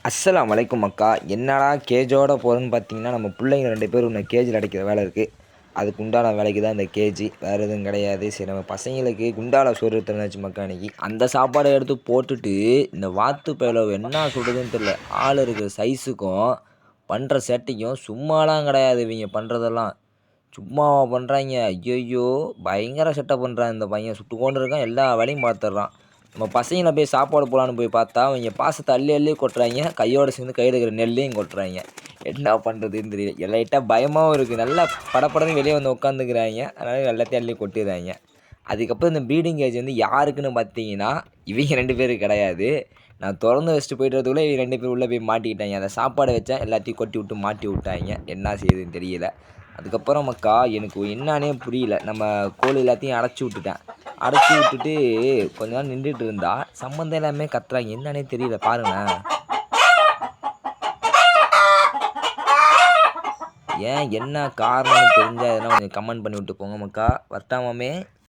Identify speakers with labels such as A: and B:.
A: அஸ்ஸலாமு அலைக்கும் அக்கா. என்னடா கேஜோட போகிறேன்னு பார்த்தீங்கன்னா, நம்ம பிள்ளைங்க 2 பேர் இன்னும் கேஜில் அடைக்கிற வேலை இருக்குது. அதுக்கு உண்டான வேலைக்கு தான் இந்த கேஜி. வேறு எதுவும் கிடையாது. சரி நம்ம பசங்களுக்கு குண்டால சோறு தந்தாச்சு மக்கா அன்னைக்கு. அந்த சாப்பாடை எடுத்து போட்டுட்டு, இந்த வாத்து பயல என்ன சுடுதுன்னு தெரியல. ஆள் இருக்கிற சைஸுக்கும், பண்ணுற சேட்டைக்கும் சும்மாலாம் கிடையாது இவங்க பண்ணுறதெல்லாம். சும்மாவா பண்ணுறாய்ங்க? ஐயய்யோ! பயங்கர சேட்டை பண்ணுறான் இந்த பையன். சுட்டுக்கோண்டு இருக்கான். எல்லா வேலையும் பார்த்துடுறான். நம்ம பசங்கள போய் சாப்பாடு போடலான்னு போய் பார்த்தா, அவைங்க பாசத்த அள்ளி அள்ளி கொட்டுறாய்ங்க. கையோட சேர்ந்து கையில இருக்கிற நெல்லையும் கொட்டுறாய்ங்க. என்ன பண்ணுறதுன்னு தெரியல. லைட்டா பயமாவும் இருக்குது. நல்லா படபடன்னு வெளியே வந்து உட்காந்துக்கிறாய்ங்க. அதனால எல்லாத்தையும் அள்ளி கொட்டிடுறாய்ங்க. அதுக்கப்புறம் இந்த ப்ரீடிங் கேஜ் வந்து யாருக்குன்னு பார்த்தீங்கன்னா, இவங்க 2 பேருக்கு கிடையாது. நான் தொறந்து வச்சுட்டு போயிட்டு வரதுக்குள்ள இவங்க 2 பேரும் உள்ளே போய் மாட்டிக்கிட்டாய்ங்க. அந்த சாப்பாட வச்சா எல்லாத்தையும் கொட்டி விட்டு மாட்டி விட்டாய்ங்க. என்ன செய்யுதுன்னு தெரியல. அதுக்கப்புறம் மக்கா எனக்கு என்னான்னே புரியல. நம்ம கோழி எல்லாத்தையும் அடைச்சி விட்டுட்டேன். அடைச்சி விட்டுட்டு கொஞ்ச நேரம் நின்றுட்டு இருந்தா, சம்மந்தம் எல்லாமே கத்துறாங்க. என்னன்னே தெரியல பாருங்களேன். ஏன் என்ன காரணம்னு தெரிஞ்சா எதனா கொஞ்சம் கமெண்ட் பண்ணி விட்டு போங்க மக்கா. வரட்டா மாமே?